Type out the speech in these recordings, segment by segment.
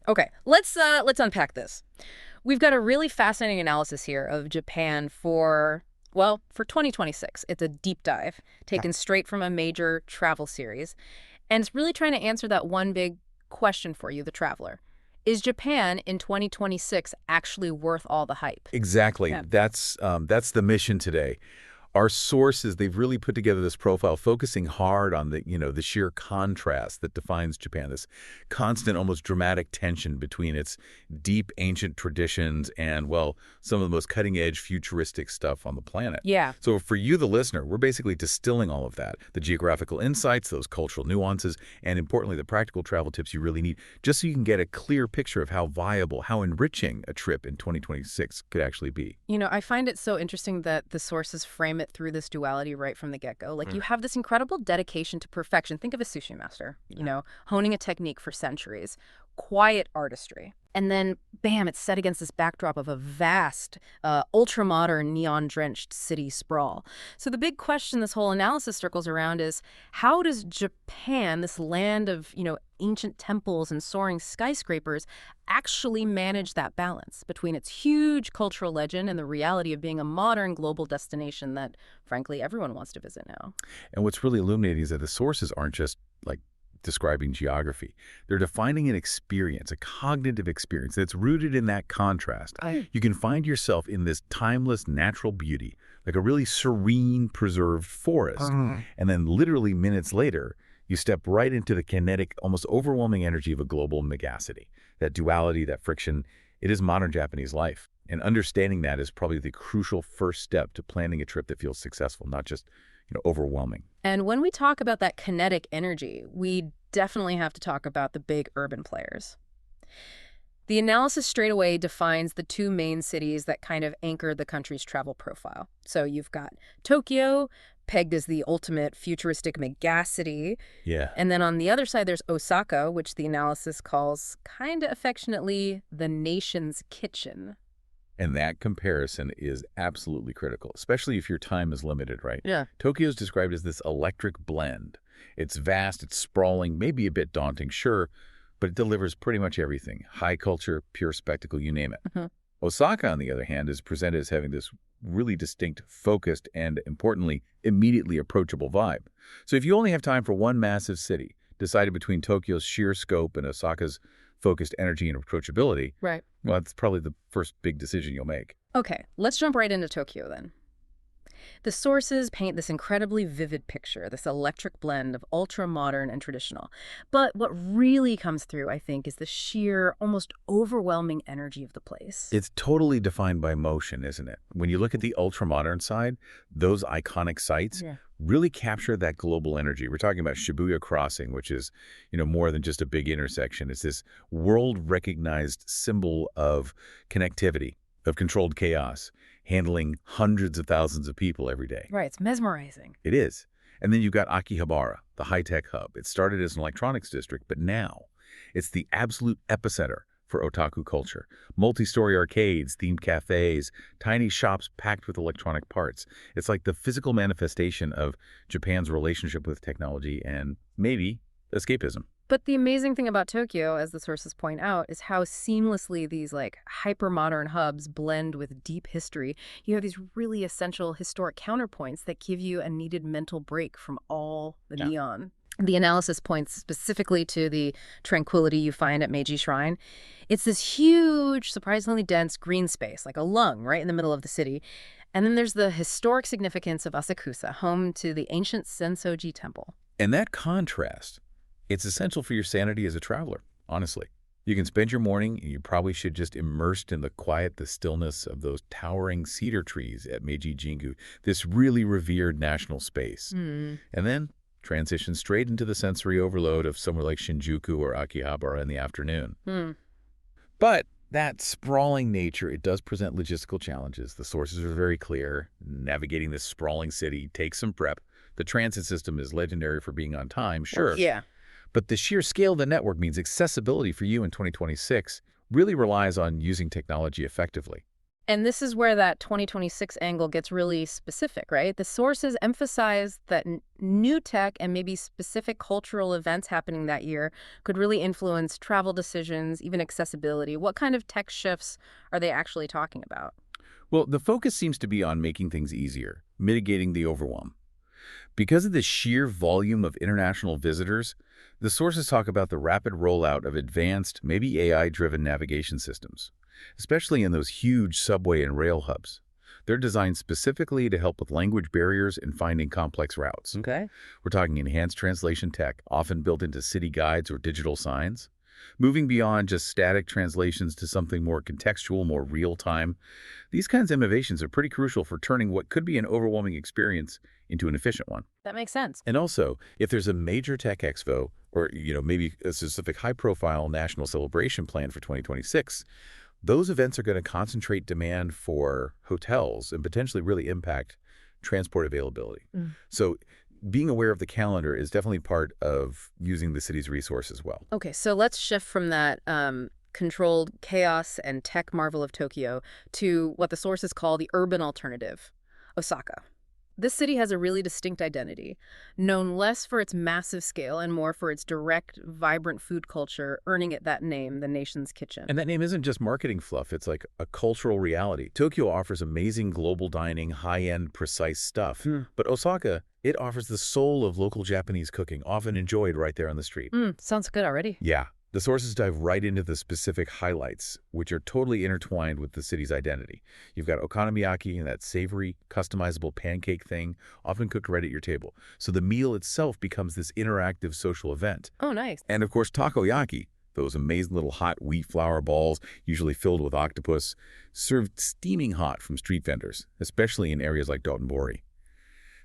Okay, let's unpack this. We've got a really fascinating analysis here of Japan for 2026. It's a deep dive taken straight from a major travel series, and it's really trying to answer that one big question for you, the traveler. Is Japan in 2026 actually worth all the hype? Exactly. Yeah. That's the mission today. Our sources, they've really put together this profile focusing hard on the sheer contrast that defines Japan, this constant, almost dramatic tension between its deep ancient traditions and, well, some of the most cutting-edge futuristic stuff on the planet. Yeah. So for you, the listener, we're basically distilling all of that, the geographical insights, those cultural nuances, and importantly, the practical travel tips you really need, just so you can get a clear picture of how viable, how enriching a trip in 2026 could actually be. I find it so interesting that the sources frame it through this duality right from the get-go. Like, you have this incredible dedication to perfection. Think of a sushi master, honing a technique for centuries, quiet artistry. And then, bam, it's set against this backdrop of a vast, ultra-modern, neon-drenched city sprawl. So the big question this whole analysis circles around is, how does Japan, this land of, ancient temples and soaring skyscrapers, actually manage that balance between its huge cultural legend and the reality of being a modern global destination that, frankly, everyone wants to visit now? And what's really illuminating is that the sources aren't just like describing geography. They're defining an experience, a cognitive experience that's rooted in that contrast. You can find yourself in this timeless natural beauty, like a really serene, preserved forest. And then literally minutes later, you step right into the kinetic, almost overwhelming energy of a global megacity. That duality, that friction, it is modern Japanese life. And understanding that is probably the crucial first step to planning a trip that feels successful, not just, overwhelming. And when we talk about that kinetic energy, we definitely have to talk about the big urban players. The analysis straight away defines the two main cities that kind of anchor the country's travel profile. So you've got Tokyo, pegged as the ultimate futuristic megacity. Yeah. And then on the other side, there's Osaka, which the analysis calls kind of affectionately the nation's kitchen. And that comparison is absolutely critical, especially if your time is limited, right? Yeah. Tokyo is described as this electric blend. It's vast, it's sprawling, maybe a bit daunting, sure, but it delivers pretty much everything. High culture, pure spectacle, you name it. Osaka, on the other hand, is presented as having this really distinct, focused, and importantly, immediately approachable vibe. So if you only have time for one massive city, decided between Tokyo's sheer scope and Osaka's focused energy and approachability, Right. well, that's probably the first big decision you'll make. Okay, let's jump right into Tokyo then. The sources paint this incredibly vivid picture, this electric blend of ultra-modern and traditional. But what really comes through, I think, is the sheer, almost overwhelming energy of the place. It's totally defined by motion, isn't it? When you look at the ultra-modern side, those iconic sites really capture that global energy. We're talking about Shibuya Crossing, which is, more than just a big intersection. It's this world-recognized symbol of connectivity, of controlled chaos, handling hundreds of thousands of people every day. Right, it's mesmerizing. It is. And then you've got Akihabara, the high-tech hub. It started as an electronics district, but now it's the absolute epicenter for otaku culture. Multi-story arcades, themed cafes, tiny shops packed with electronic parts. It's like the physical manifestation of Japan's relationship with technology and maybe escapism. But the amazing thing about Tokyo, as the sources point out, is how seamlessly these hyper-modern hubs blend with deep history. You have these really essential historic counterpoints that give you a needed mental break from all the neon. The analysis points specifically to the tranquility you find at Meiji Shrine. It's this huge, surprisingly dense green space, like a lung right in the middle of the city. And then there's the historic significance of Asakusa, home to the ancient Sensoji Temple. And that contrast, it's essential for your sanity as a traveler, honestly. You can spend your morning, and you probably should just immersed in the quiet, the stillness of those towering cedar trees at Meiji Jingu, this really revered national space. And then transition straight into the sensory overload of somewhere like Shinjuku or Akihabara in the afternoon. But that sprawling nature, it does present logistical challenges. The sources are very clear. Navigating this sprawling city takes some prep. The transit system is legendary for being on time, sure. Yeah. But the sheer scale of the network means accessibility for you in 2026 really relies on using technology effectively. And this is where that 2026 angle gets really specific, right? The sources emphasize that new tech and maybe specific cultural events happening that year could really influence travel decisions, even accessibility. What kind of tech shifts are they actually talking about? Well, the focus seems to be on making things easier, mitigating the overwhelm. Because of the sheer volume of international visitors, the sources talk about the rapid rollout of advanced, maybe AI-driven navigation systems, especially in those huge subway and rail hubs. They're designed specifically to help with language barriers and finding complex routes. Okay. We're talking enhanced translation tech, often built into city guides or digital signs. Moving beyond just static translations to something more contextual, more real-time. These kinds of innovations are pretty crucial for turning what could be an overwhelming experience into an efficient one. That makes sense. And also, if there's a major tech expo or, maybe a specific high-profile national celebration plan for 2026, those events are going to concentrate demand for hotels and potentially really impact transport availability. So being aware of the calendar is definitely part of using the city's resources well. Okay, so let's shift from that controlled chaos and tech marvel of Tokyo to what the sources call the urban alternative, Osaka. This city has a really distinct identity, known less for its massive scale and more for its direct, vibrant food culture, earning it that name, the nation's kitchen. And that name isn't just marketing fluff, it's like a cultural reality. Tokyo offers amazing global dining, high-end, precise stuff. But Osaka, it offers the soul of local Japanese cooking, often enjoyed right there on the street. Sounds good already. Yeah. The sources dive right into the specific highlights, which are totally intertwined with the city's identity. You've got okonomiyaki and that savory, customizable pancake thing, often cooked right at your table. So the meal itself becomes this interactive social event. Oh, nice. And of course, takoyaki, those amazing little hot wheat flour balls, usually filled with octopus, served steaming hot from street vendors, especially in areas like Dotonbori.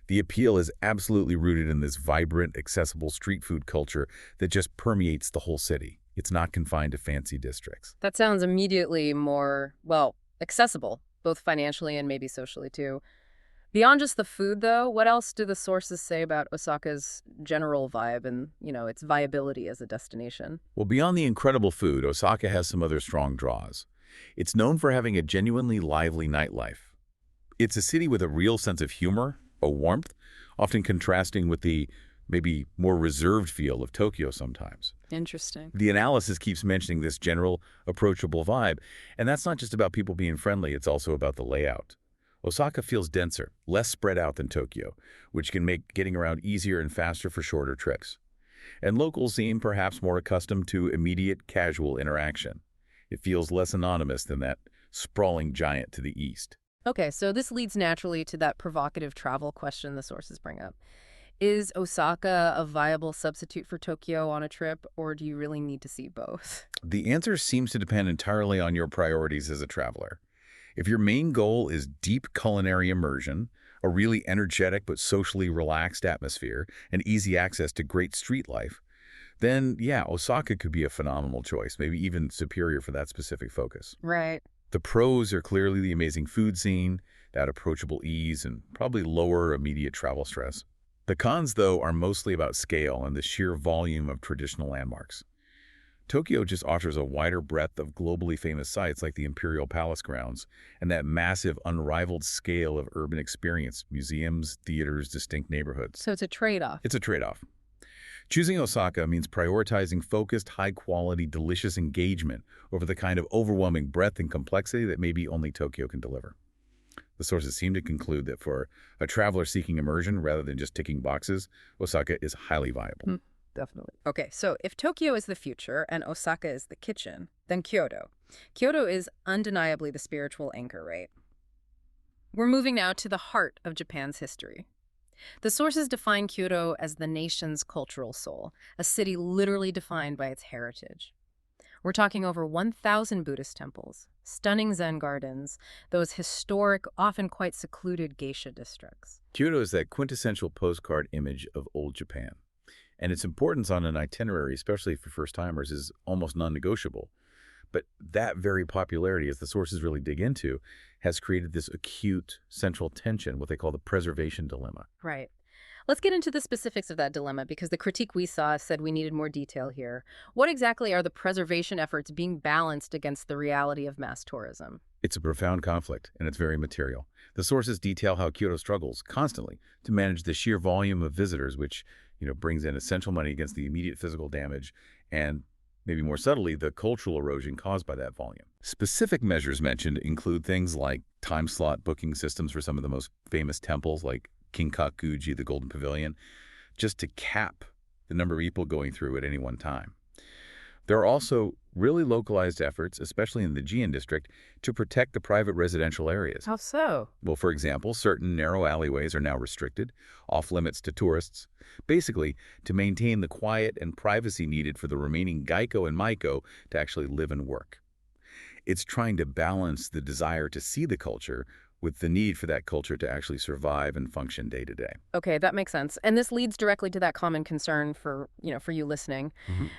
The appeal is absolutely rooted in this vibrant, accessible street food culture that just permeates the whole city. It's not confined to fancy districts. That sounds immediately more, well, accessible, both financially and maybe socially too. Beyond just the food, though, what else do the sources say about Osaka's general vibe and, its viability as a destination? Well, beyond the incredible food, Osaka has some other strong draws. It's known for having a genuinely lively nightlife. It's a city with a real sense of humor, a warmth, often contrasting with the maybe more reserved feel of Tokyo sometimes. Interesting. The analysis keeps mentioning this general, approachable vibe, and that's not just about people being friendly, it's also about the layout. Osaka feels denser, less spread out than Tokyo, which can make getting around easier and faster for shorter trips. And locals seem perhaps more accustomed to immediate, casual interaction. It feels less anonymous than that sprawling giant to the east. Okay, so this leads naturally to that provocative travel question the sources bring up. Is Osaka a viable substitute for Tokyo on a trip, or do you really need to see both? The answer seems to depend entirely on your priorities as a traveler. If your main goal is deep culinary immersion, a really energetic but socially relaxed atmosphere, and easy access to great street life, then yeah, Osaka could be a phenomenal choice, maybe even superior for that specific focus. Right. The pros are clearly the amazing food scene, that approachable ease, and probably lower immediate travel stress. The cons, though, are mostly about scale and the sheer volume of traditional landmarks. Tokyo just offers a wider breadth of globally famous sites like the Imperial Palace grounds and that massive, unrivaled scale of urban experience, museums, theaters, distinct neighborhoods. So it's a trade-off. It's a trade-off. Choosing Osaka means prioritizing focused, high-quality, delicious engagement over the kind of overwhelming breadth and complexity that maybe only Tokyo can deliver. The sources seem to conclude that for a traveler seeking immersion rather than just ticking boxes, Osaka is highly viable. Definitely. Okay, so if Tokyo is the future and Osaka is the kitchen, then Kyoto. Kyoto is undeniably the spiritual anchor, right? We're moving now to the heart of Japan's history. The sources define Kyoto as the nation's cultural soul, a city literally defined by its heritage. We're talking over 1,000 Buddhist temples, stunning Zen gardens, those historic, often quite secluded geisha districts. Kyoto is that quintessential postcard image of old Japan. And its importance on an itinerary, especially for first-timers, is almost non-negotiable. But that very popularity, as the sources really dig into, has created this acute central tension, what they call the preservation dilemma. Right. Let's get into the specifics of that dilemma because the critique we saw said we needed more detail here. What exactly are the preservation efforts being balanced against the reality of mass tourism? It's a profound conflict, and it's very material. The sources detail how Kyoto struggles constantly to manage the sheer volume of visitors, which, brings in essential money against the immediate physical damage and, maybe more subtly, the cultural erosion caused by that volume. Specific measures mentioned include things like time slot booking systems for some of the most famous temples, like Kinkakuji, the Golden Pavilion, just to cap the number of people going through at any one time. There are also really localized efforts, especially in the Jian district, to protect the private residential areas. How so? Well, for example, certain narrow alleyways are now restricted, off limits to tourists, basically to maintain the quiet and privacy needed for the remaining Gaiko and Maiko to actually live and work. It's trying to balance the desire to see the culture with the need for that culture to actually survive and function day to day. Okay, that makes sense. And this leads directly to that common concern for you listening. Mhm.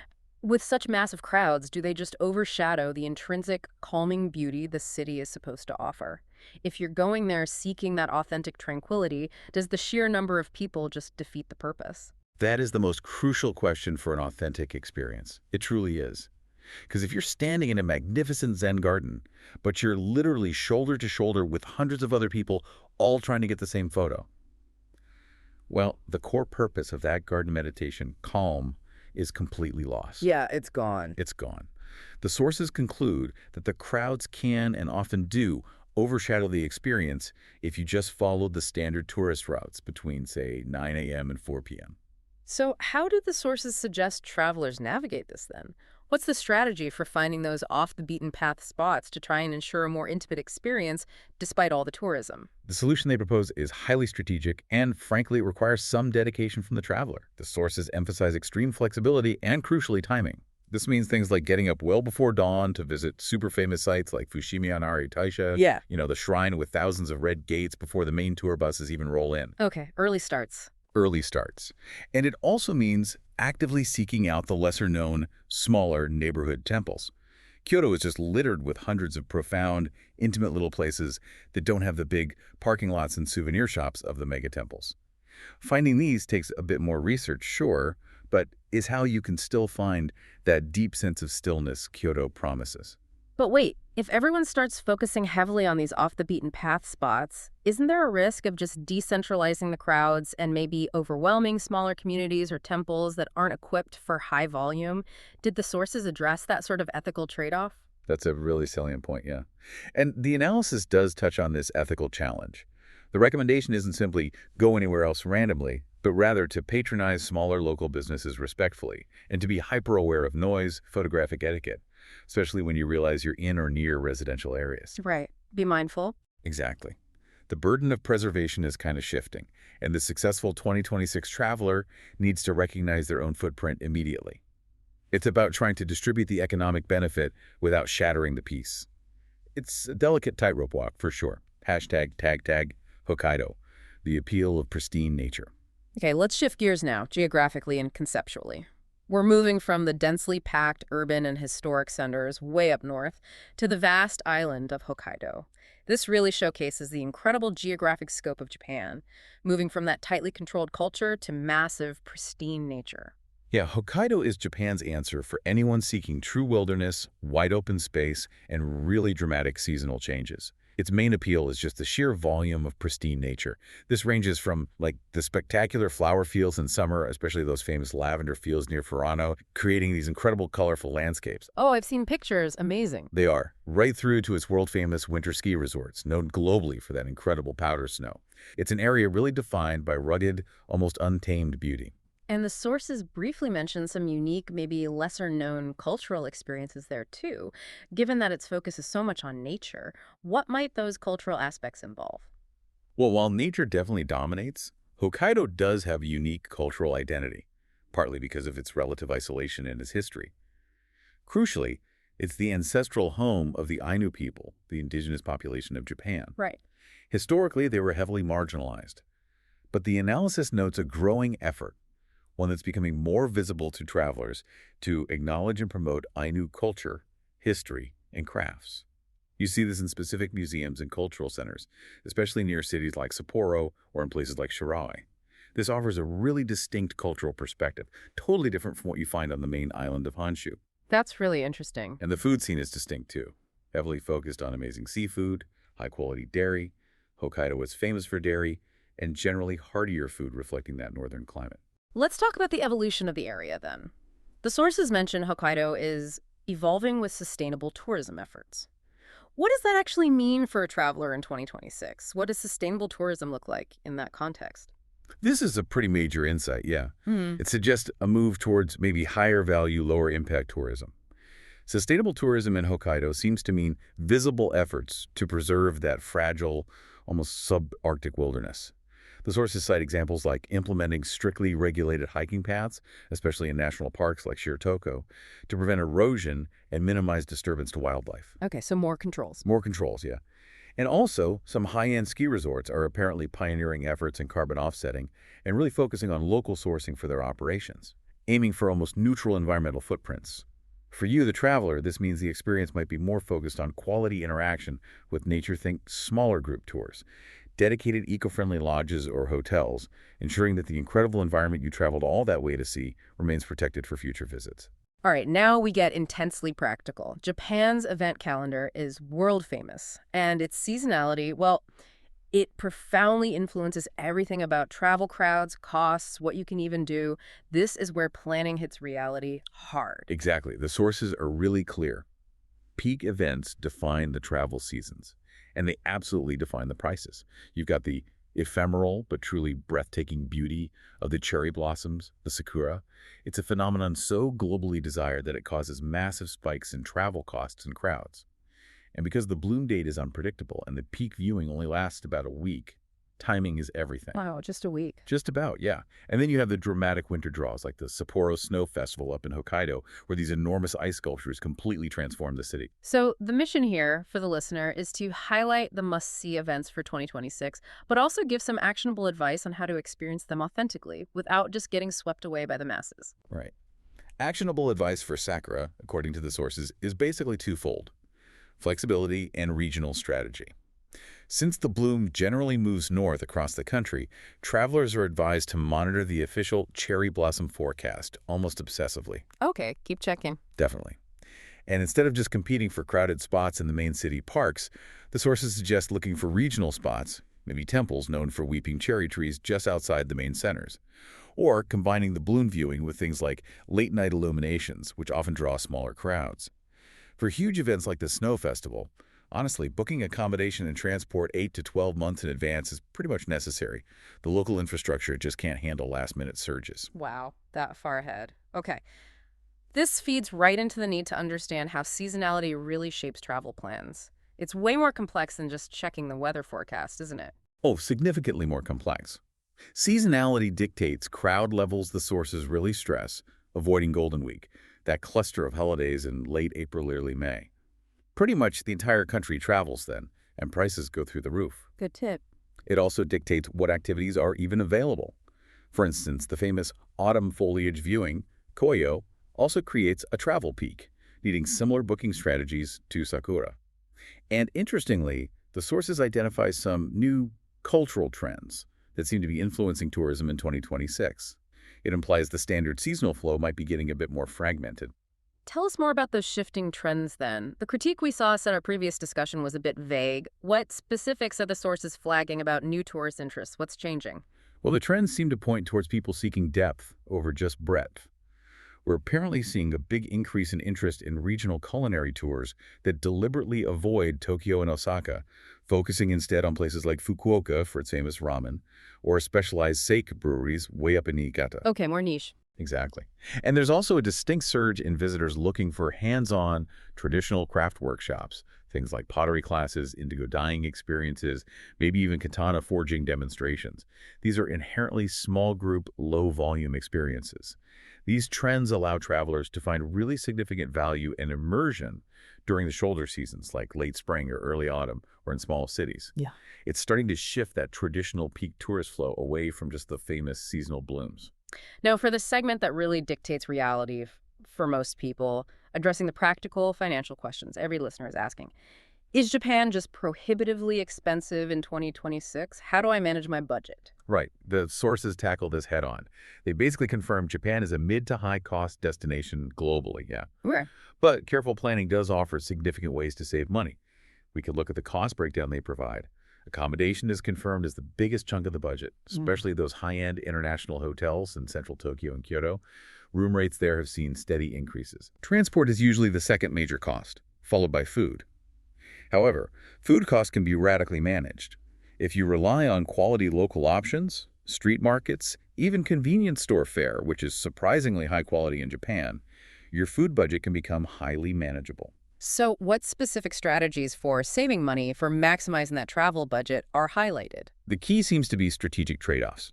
With such massive crowds, do they just overshadow the intrinsic calming beauty the city is supposed to offer? If you're going there seeking that authentic tranquility, does the sheer number of people just defeat the purpose? That is the most crucial question for an authentic experience. It truly is. Because if you're standing in a magnificent Zen garden, but you're literally shoulder to shoulder with hundreds of other people all trying to get the same photo, well, the core purpose of that garden meditation, calm, is completely lost. Yeah, it's gone. It's gone. The sources conclude that the crowds can and often do overshadow the experience if you just followed the standard tourist routes between, say, 9 a.m. and 4 p.m. So, how do the sources suggest travelers navigate this then? What's the strategy for finding those off the beaten path spots to try and ensure a more intimate experience despite all the tourism? The solution they propose is highly strategic and, frankly, it requires some dedication from the traveler. The sources emphasize extreme flexibility and, crucially, timing. This means things like getting up well before dawn to visit super famous sites like Fushimi-Inari Taisha, Yeah. the shrine with thousands of red gates before the main tour buses even roll in. Okay, early starts. Early starts. And it also means actively seeking out the lesser-known, smaller neighborhood temples. Kyoto is just littered with hundreds of profound, intimate little places that don't have the big parking lots and souvenir shops of the mega temples. Finding these takes a bit more research, sure, but is how you can still find that deep sense of stillness Kyoto promises. But wait, if everyone starts focusing heavily on these off the beaten path spots, isn't there a risk of just decentralizing the crowds and maybe overwhelming smaller communities or temples that aren't equipped for high volume? Did the sources address that sort of ethical trade-off? That's a really salient point, yeah. And the analysis does touch on this ethical challenge. The recommendation isn't simply go anywhere else randomly, but rather to patronize smaller local businesses respectfully and to be hyper-aware of noise, photographic etiquette, especially when you realize you're in or near residential areas. Right. Be mindful. Exactly. The burden of preservation is kind of shifting, and the successful 2026 traveler needs to recognize their own footprint immediately. It's about trying to distribute the economic benefit without shattering the peace. It's a delicate tightrope walk, for sure. #tag Hokkaido, the appeal of pristine nature. Okay, let's shift gears now, geographically and conceptually. We're moving from the densely packed urban and historic centers way up north to the vast island of Hokkaido. This really showcases the incredible geographic scope of Japan, moving from that tightly controlled culture to massive, pristine nature. Yeah, Hokkaido is Japan's answer for anyone seeking true wilderness, wide open space, and really dramatic seasonal changes. Its main appeal is just the sheer volume of pristine nature. This ranges from, the spectacular flower fields in summer, especially those famous lavender fields near Furano, creating these incredible colorful landscapes. Oh, I've seen pictures. Amazing. They are, right through to its world-famous winter ski resorts, known globally for that incredible powder snow. It's an area really defined by rugged, almost untamed beauty. And the sources briefly mention some unique, maybe lesser-known cultural experiences there too. Given that its focus is so much on nature, what might those cultural aspects involve? Well, while nature definitely dominates, Hokkaido does have a unique cultural identity, partly because of its relative isolation and its history. Crucially, it's the ancestral home of the Ainu people, the indigenous population of Japan. Right. Historically, they were heavily marginalized. But the analysis notes a growing effort, one that's becoming more visible to travelers, to acknowledge and promote Ainu culture, history, and crafts. You see this in specific museums and cultural centers, especially near cities like Sapporo or in places like Shirai. This offers a really distinct cultural perspective, totally different from what you find on the main island of Honshu. That's really interesting. And the food scene is distinct too, heavily focused on amazing seafood, high-quality dairy. Hokkaido is famous for dairy, and generally heartier food reflecting that northern climate. Let's talk about the evolution of the area then. The sources mention Hokkaido is evolving with sustainable tourism efforts. What does that actually mean for a traveler in 2026? What does sustainable tourism look like in that context? This is a pretty major insight, yeah. Hmm. It suggests a move towards maybe higher value, lower impact tourism. Sustainable tourism in Hokkaido seems to mean visible efforts to preserve that fragile, almost subarctic wilderness. The sources cite examples like implementing strictly regulated hiking paths, especially in national parks like Shirotoko, to prevent erosion and minimize disturbance to wildlife. Okay, so more controls. More controls, yeah. And also, some high-end ski resorts are apparently pioneering efforts in carbon offsetting and really focusing on local sourcing for their operations, aiming for almost neutral environmental footprints. For you, the traveler, this means the experience might be more focused on quality interaction with nature, think smaller group tours, dedicated eco-friendly lodges or hotels, ensuring that the incredible environment you traveled all that way to see remains protected for future visits. All right, now we get intensely practical. Japan's event calendar is world famous, and its seasonality, well, it profoundly influences everything about travel crowds, costs, what you can even do. This is where planning hits reality hard. Exactly. The sources are really clear. Peak events define the travel seasons, and they absolutely define the prices. You've got the ephemeral but truly breathtaking beauty of the cherry blossoms, the sakura. It's a phenomenon so globally desired that it causes massive spikes in travel costs and crowds. And because the bloom date is unpredictable and the peak viewing only lasts about a week, timing is everything. Wow, just a week. Just about, yeah. And then you have the dramatic winter draws like the Sapporo Snow Festival up in Hokkaido, where these enormous ice sculptures completely transform the city. So the mission here for the listener is to highlight the must-see events for 2026, but also give some actionable advice on how to experience them authentically without just getting swept away by the masses. Right. Actionable advice for Sakura, according to the sources, is basically twofold: flexibility and regional strategy. Since the bloom generally moves north across the country, travelers are advised to monitor the official cherry blossom forecast almost obsessively. Okay, keep checking. Definitely. And instead of just competing for crowded spots in the main city parks, the sources suggest looking for regional spots, maybe temples known for weeping cherry trees just outside the main centers, or combining the bloom viewing with things like late-night illuminations, which often draw smaller crowds. For huge events like the Snow Festival, honestly, booking accommodation and transport 8 to 12 months in advance is pretty much necessary. The local infrastructure just can't handle last-minute surges. Wow, that far ahead. Okay. This feeds right into the need to understand how seasonality really shapes travel plans. It's way more complex than just checking the weather forecast, isn't it? Oh, significantly more complex. Seasonality dictates crowd levels the sources really stress, avoiding Golden Week, that cluster of holidays in late April, early May. Pretty much the entire country travels then, and prices go through the roof. Good tip. It also dictates what activities are even available. For instance, the famous autumn foliage viewing, Koyo, also creates a travel peak, needing similar booking strategies to Sakura. And interestingly, the sources identify some new cultural trends that seem to be influencing tourism in 2026. It implies the standard seasonal flow might be getting a bit more fragmented. Tell us more about those shifting trends then. The critique we saw at our previous discussion was a bit vague. What specifics are the sources flagging about new tourist interests? What's changing? Well, the trends seem to point towards people seeking depth over just breadth. We're apparently seeing a big increase in interest in regional culinary tours that deliberately avoid Tokyo and Osaka, focusing instead on places like Fukuoka for its famous ramen, or specialized sake breweries way up in Niigata. Okay, more niche. Exactly. And there's also a distinct surge in visitors looking for hands-on traditional craft workshops, things like pottery classes, indigo dyeing experiences, maybe even katana forging demonstrations. These are inherently small group, low-volume experiences. These trends allow travelers to find really significant value and immersion during the shoulder seasons like late spring or early autumn or in small cities. Yeah. It's starting to shift that traditional peak tourist flow away from just the famous seasonal blooms. Now, for the segment that really dictates reality for most people, addressing the practical financial questions every listener is asking, Is Japan just prohibitively expensive in 2026? How do I manage my budget? Right. The sources tackle this head on. They basically confirm Japan is a mid to high cost destination globally, yeah. Where? But careful planning does offer significant ways to save money. We could look at the cost breakdown they provide. Accommodation is confirmed as the biggest chunk of the budget, especially those high-end international hotels in central Tokyo and Kyoto. Room rates there have seen steady increases. Transport is usually the second major cost, followed by food. However, food costs can be radically managed. If you rely on quality local options, street markets, even convenience store fare, which is surprisingly high quality in Japan, your food budget can become highly manageable. So, what specific strategies for saving money, for maximizing that travel budget, are highlighted? The key seems to be strategic trade-offs.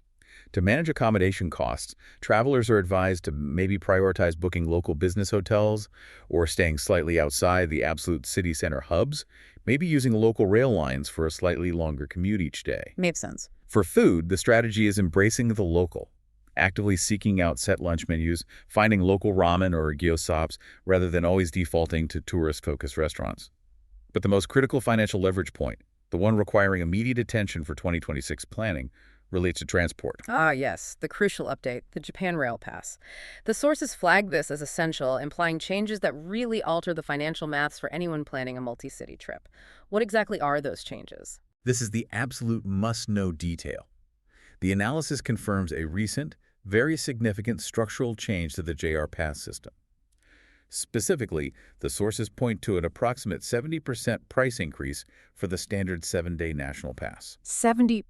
To manage accommodation costs, travelers are advised to maybe prioritize booking local business hotels or staying slightly outside the absolute city center hubs, maybe using local rail lines for a slightly longer commute each day. Makes sense. For food, the strategy is embracing the local, actively seeking out set lunch menus, finding local ramen or gyozaps rather than always defaulting to tourist-focused restaurants. But the most critical financial leverage point, the one requiring immediate attention for 2026 planning, relates to transport. Ah, yes, the crucial update, the Japan Rail Pass. The sources flag this as essential, implying changes that really alter the financial maths for anyone planning a multi-city trip. What exactly are those changes? This is the absolute must-know detail. The analysis confirms a recent, very significant structural change to the JR Pass system. Specifically, the sources point to an approximate 70% price increase for the standard 7-day national pass. 70%?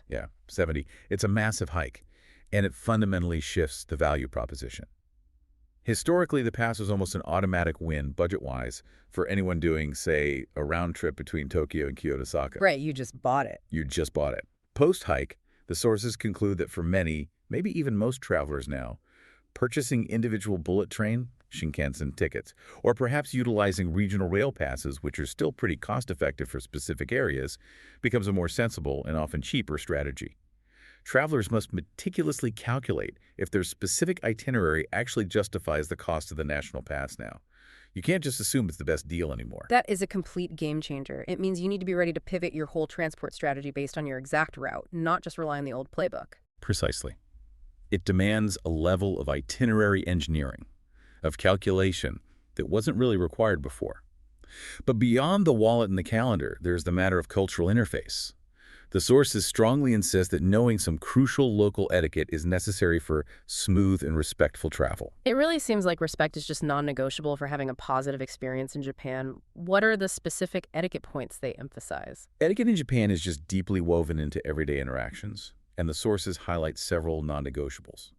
Yeah, 70. It's a massive hike, and it fundamentally shifts the value proposition. Historically, the pass was almost an automatic win, budget-wise, for anyone doing, say, a round trip between Tokyo and Kyoto, Osaka. Right, you just bought it. You just bought it. Post-hike, the sources conclude that for many, maybe even most travelers now, purchasing individual bullet train, Shinkansen tickets, or perhaps utilizing regional rail passes, which are still pretty cost-effective for specific areas, becomes a more sensible and often cheaper strategy. Travelers must meticulously calculate if their specific itinerary actually justifies the cost of the national pass now. You can't just assume it's the best deal anymore. That is a complete game changer. It means you need to be ready to pivot your whole transport strategy based on your exact route, not just rely on the old playbook. Precisely. It demands a level of itinerary engineering, of calculation that wasn't really required before. But beyond the wallet and the calendar, there's the matter of cultural interface. The sources strongly insist that knowing some crucial local etiquette is necessary for smooth and respectful travel. It really seems like respect is just non-negotiable for having a positive experience in Japan. What are the specific etiquette points they emphasize? Etiquette in Japan is just deeply woven into everyday interactions, and the sources highlight several non-negotiables.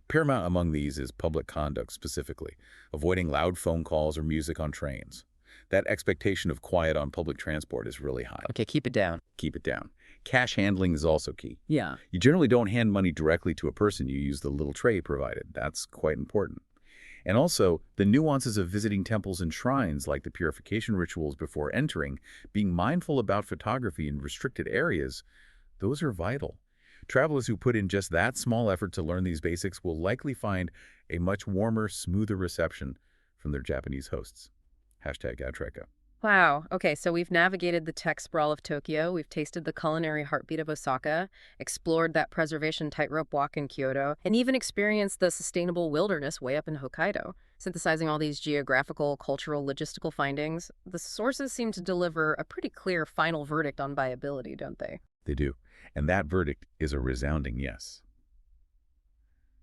Paramount among these is public conduct specifically, avoiding loud phone calls or music on trains. That expectation of quiet on public transport is really high. Okay, keep it down. Keep it down. Cash handling is also key. Yeah. You generally don't hand money directly to a person. You use the little tray provided. That's quite important. And also, the nuances of visiting temples and shrines, like the purification rituals before entering, being mindful about photography in restricted areas, those are vital. Travelers who put in just that small effort to learn these basics will likely find a much warmer, smoother reception from their Japanese hosts. #Outreka. Wow. Okay, so we've navigated the tech sprawl of Tokyo, we've tasted the culinary heartbeat of Osaka, explored that preservation tightrope walk in Kyoto, and even experienced the sustainable wilderness way up in Hokkaido. Synthesizing all these geographical, cultural, logistical findings, the sources seem to deliver a pretty clear final verdict on viability, don't they? They do. And that verdict is a resounding yes.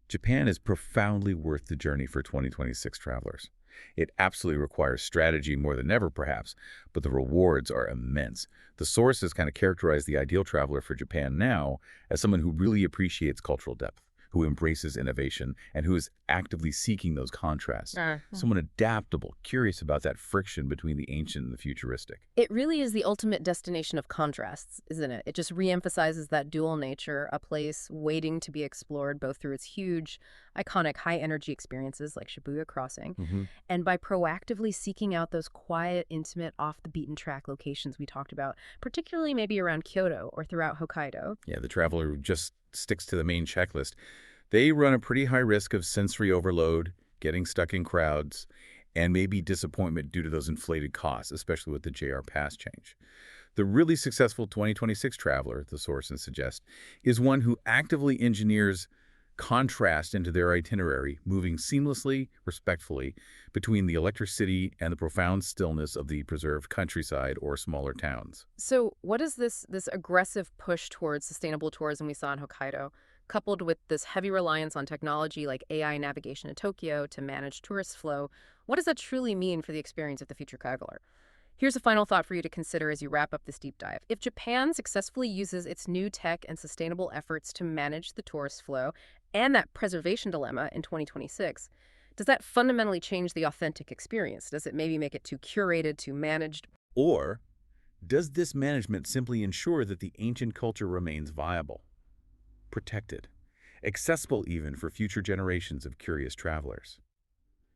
Japan is profoundly worth the journey for 2026 travelers. It absolutely requires strategy more than ever, perhaps, but the rewards are immense. The sources kind of characterize the ideal traveler for Japan now as someone who really appreciates cultural depth, who embraces innovation, and who is actively seeking those contrasts. Someone adaptable, curious about that friction between the ancient and the futuristic. It really is the ultimate destination of contrasts, isn't it? It just reemphasizes that dual nature, a place waiting to be explored both through its huge, iconic, high-energy experiences like Shibuya Crossing, and by proactively seeking out those quiet, intimate, off-the-beaten-track locations we talked about, particularly maybe around Kyoto or throughout Hokkaido. Yeah, the traveler who just sticks to the main checklist. They run a pretty high risk of sensory overload, getting stuck in crowds, and maybe disappointment due to those inflated costs, especially with the JR Pass change. The really successful 2026 traveler, the sources suggest, is one who actively engineers contrast into their itinerary, moving seamlessly, respectfully, between the electric city and the profound stillness of the preserved countryside or smaller towns. So what is this aggressive push towards sustainable tourism we saw in Hokkaido, coupled with this heavy reliance on technology like AI navigation in Tokyo to manage tourist flow? What does that truly mean for the experience of the future traveler? Here's a final thought for you to consider as you wrap up this deep dive. If Japan successfully uses its new tech and sustainable efforts to manage the tourist flow and that preservation dilemma in 2026, does that fundamentally change the authentic experience? Does it maybe make it too curated, too managed? Or does this management simply ensure that the ancient culture remains viable, protected, accessible even for future generations of curious travelers?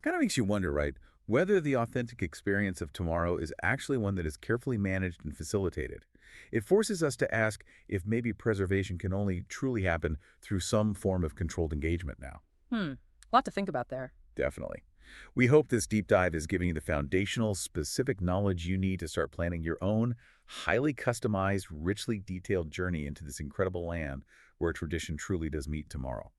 Kind of makes you wonder, right, whether the authentic experience of tomorrow is actually one that is carefully managed and facilitated. It forces us to ask if maybe preservation can only truly happen through some form of controlled engagement now. A lot to think about there. Definitely. We hope this deep dive is giving you the foundational, specific knowledge you need to start planning your own, highly customized, richly detailed journey into this incredible land where tradition truly does meet tomorrow.